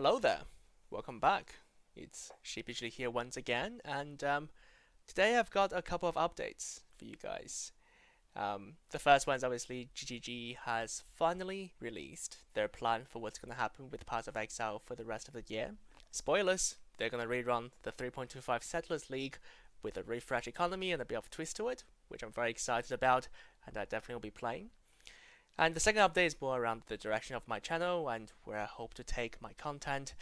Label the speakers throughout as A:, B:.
A: Hello there, welcome back. It's Sheepishly here once again, and today I've got a couple of updates for you guys. The first one is obviously GGG has finally released their plan for what's going to happen with Paths of Exile for the rest of the year. Spoilers, they're going to rerun the 3.25 Settlers League with a refresh economy and a bit of a twist to it, which I'm very excited about, and I definitely will be playing. And the second update is more around the direction of my channel and where I hope to take my content.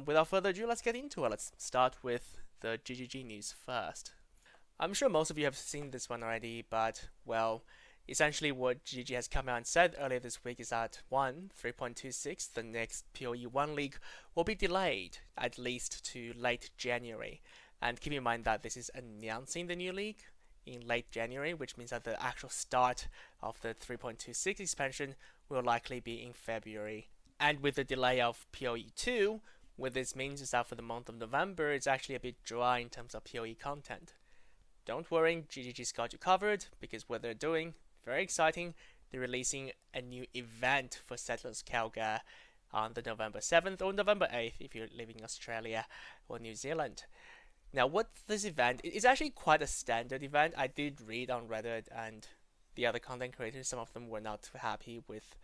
A: Without further ado, let's get into it. Let's start with the GGG news first. I'm sure most of you have seen this one already, but, well, essentially what GGG has come out and said earlier this week is that 3.26, the next POE 1 league, will be delayed at least to late January. And keep in mind that this is announcing the new league in late January, which means that the actual start of the 3.26 expansion will likely be in February. And with the delay of POE 2, what this means is that for the month of November, it's actually a bit dry in terms of POE content. Don't worry, GGG's got you covered, because what they're doing, very exciting, they're releasing a new event for Settlers Calgary on the November 7th or November 8th if you're living in Australia or New Zealand. Now, what this event is actually quite a standard event. I did read on Reddit and the other content creators, some of them were not too happy with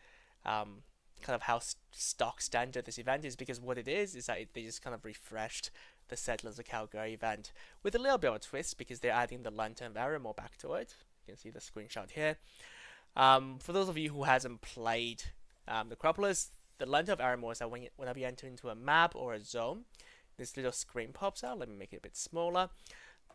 A: kind of how stock standard this event is, because what it is that they just kind of refreshed the Settlers of Calgary event with a little bit of a twist, because they're adding the Lantern of Aramore back to it. You can see the screenshot here. For those of you who hasn't played Necropolis, the Lantern of Aramore is that whenever you enter into a map or a zone, this little screen pops out. Let me make it a bit smaller.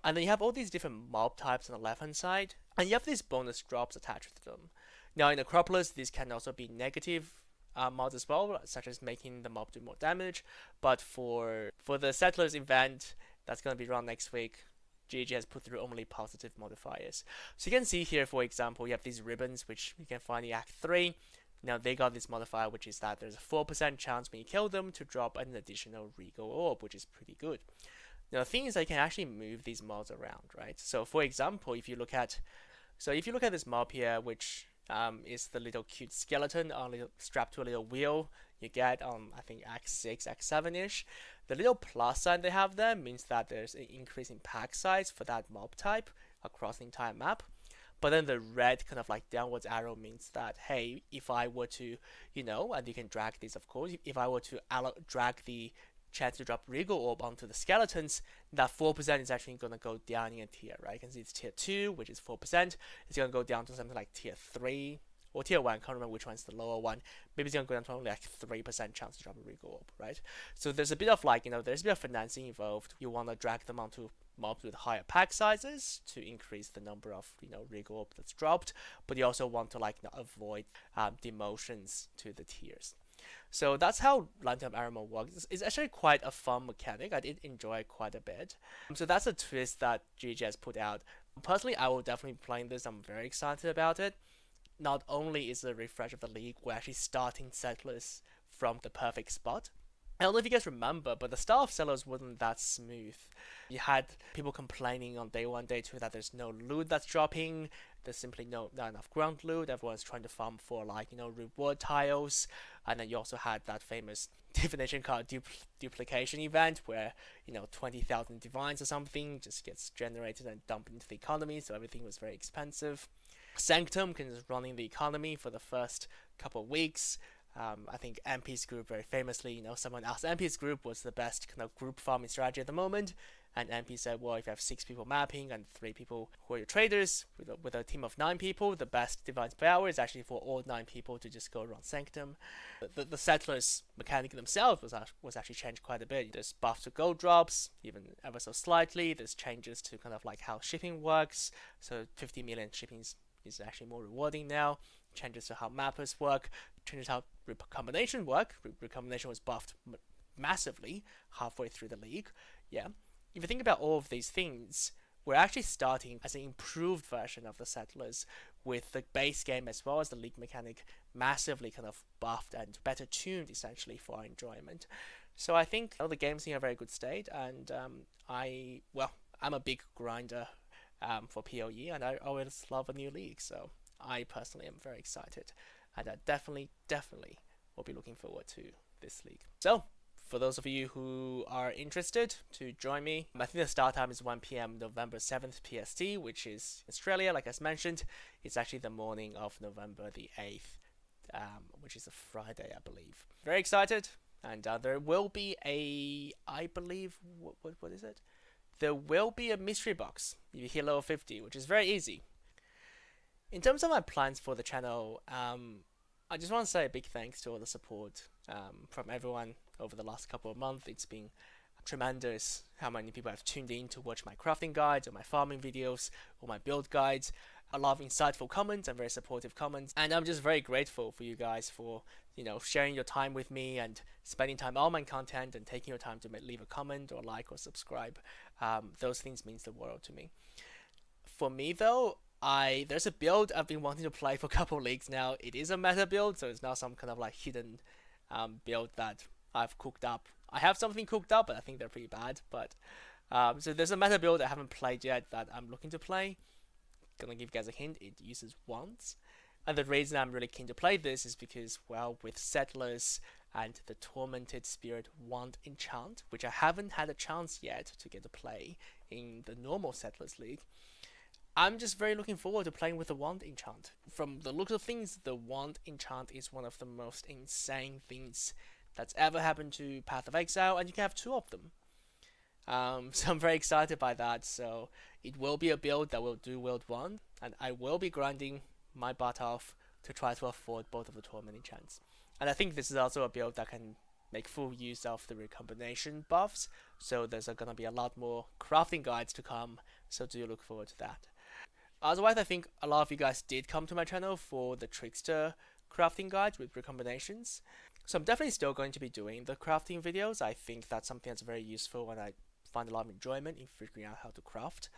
A: And then you have all these different mob types on the left hand side, and you have these bonus drops attached to them. Now in Necropolis, these can also be negative mods as well, such as making the mob do more damage. But for the Settlers event that's going to be run next week, GG has put through only positive modifiers. So you can see here, for example, you have these ribbons, which you can find in Act 3. Now they got this modifier, which is that there's a 4% chance when you kill them to drop an additional Regal Orb, which is pretty good. Now the thing is that you can actually move these mobs around, right? So for example, if you look at this mob here, which is the little cute skeleton strapped to a little wheel you get on, I think, Act 6, Act 7-ish. The little plus sign they have there means that there's an increase in pack size for that mob type across the entire map. But then the red kind of like downwards arrow means that, hey, if I were to, and you can drag these, of course, if I were to drag the chance to drop Regal Orb onto the skeletons, that 4% is actually going to go down in a tier, right? You can see it's tier 2, which is 4%. It's going to go down to something like tier 3 or tier 1. I can't remember which one's the lower one. Maybe it's going to go down to only like 3% chance to drop a Regal Orb, right? So there's a bit of there's a bit of financing involved. You want to drag them onto mobs with higher pack sizes to increase the number of Regal Orb that's dropped, but you also want to avoid demotions to the tiers. So that's how Lantern of Aramore works. It's actually quite a fun mechanic. I did enjoy it quite a bit. So that's a twist that GG has put out. Personally, I will definitely be playing this. I'm very excited about it. Not only is it a refresh of the league, we're actually starting Settlers from the perfect spot. I don't know if you guys remember, but the start of Settlers wasn't that smooth. You had people complaining on day 1, day 2 that there's no loot that's dropping, there's simply not enough ground loot, everyone's trying to farm for reward tiles, and then you also had that famous divination card duplication event where 20,000 divines or something just gets generated and dumped into the economy, so everything was very expensive. Sanctum is running the economy for the first couple of weeks. I think MP's group very famously, someone asked MP's group what's the best kind of group farming strategy at the moment, and MP said, well, if you have 6 people mapping and 3 people who are your traders, with a team of 9 people, the best divines per hour is actually for all 9 people to just go run Sanctum. The Settlers mechanic themselves was actually changed quite a bit. There's buffs to gold drops, even ever so slightly. There's changes to kind of like how shipping works, so 50 million shipping is actually more rewarding now. Changes to how mappers work, changes how recombination work. Recombination was buffed massively halfway through the league. Yeah, if you think about all of these things, we're actually starting as an improved version of the Settlers, with the base game as well as the league mechanic massively kind of buffed and better tuned essentially for our enjoyment. So I think the game's in a very good state, and I'm a big grinder for POE, and I always love a new league, so I personally am very excited, and I definitely will be looking forward to this league. So For those of you who are interested to join me, I think the start time is 1 p.m. November 7th PST, which is Australia, like I mentioned. It's actually the morning of November the 8th, which is a Friday, I believe. Very excited, and there will be I believe, what is it? There will be a mystery box if you hit level 50, which is very easy. In terms of my plans for the channel, I just want to say a big thanks to all the support from everyone over the last couple of months. It's been tremendous how many people have tuned in to watch my crafting guides or my farming videos or my build guides. A lot of insightful comments and very supportive comments, and I'm just very grateful for you guys for sharing your time with me and spending time on my content and taking your time to leave a comment or like or subscribe. Those things means the world to me. For me though, there's a build I've been wanting to play for a couple of leagues now. It is a meta build, so it's not some kind of like hidden build that I've cooked up. I have something cooked up, but I think they're pretty bad. But so there's a meta build I haven't played yet that I'm looking to play. Gonna give you guys a hint. It uses wands, and the reason I'm really keen to play this is because, well, with Settlers and the Tormented Spirit Wand enchant, which I haven't had a chance yet to get to play in the normal Settlers League, I'm just very looking forward to playing with the wand enchant. From the looks of things, the wand enchant is one of the most insane things that's ever happened to Path of Exile, and you can have two of them. So I'm very excited by that. So it will be a build that will do World 1, and I will be grinding my butt off to try to afford both of the torment enchants. And I think this is also a build that can make full use of the recombination buffs, so there's going to be a lot more crafting guides to come, so do look forward to that. Otherwise, I think a lot of you guys did come to my channel for the Trickster crafting guides with recombinations. So I'm definitely still going to be doing the crafting videos. I think that's something that's very useful, and I find a lot of enjoyment in figuring out how to craft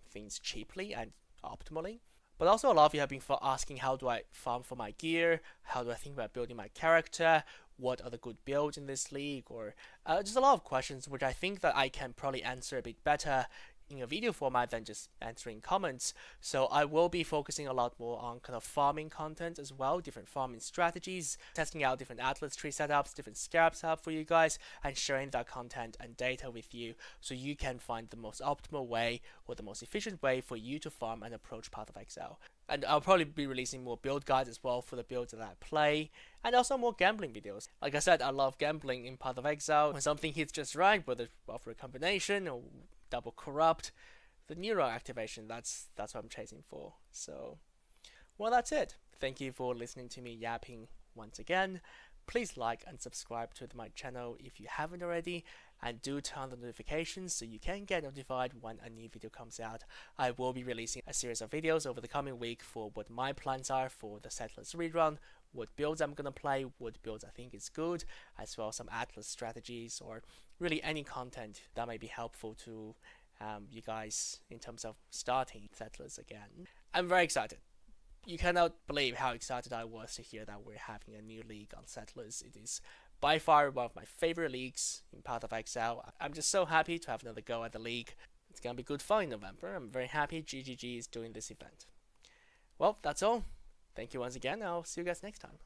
A: things cheaply and optimally. But also a lot of you have been asking, how do I farm for my gear? How do I think about building my character? What are the good builds in this league? Or just a lot of questions which I think that I can probably answer a bit better in a video format than just answering comments. So I will be focusing a lot more on kind of farming content as well, different farming strategies, testing out different atlas tree setups, different scarab setups for you guys, and sharing that content and data with you so you can find the most optimal way or the most efficient way for you to farm and approach Path of Exile. And I'll probably be releasing more build guides as well for the builds that I play, and also more gambling videos. Like I said, I love gambling in Path of Exile. When something hits just right, whether of recombination or double corrupt, the neural activation, that's what I'm chasing for. So, well, that's it. Thank you for listening to me yapping once again. Please like and subscribe to my channel if you haven't already, and do turn on the notifications so you can get notified when a new video comes out. I will be releasing a series of videos over the coming week for what my plans are for the Settlers rerun, what builds I'm gonna play, what builds I think is good, as well as some atlas strategies, or really any content that may be helpful to you guys in terms of starting Settlers again. I'm very excited. You cannot believe how excited I was to hear that we're having a new league on Settlers. It is by far one of my favorite leagues in Path of Exile. I'm just so happy to have another go at the league. It's gonna be good fun in November. I'm very happy GGG is doing this event. Well, that's all. Thank you once again. I'll see you guys next time.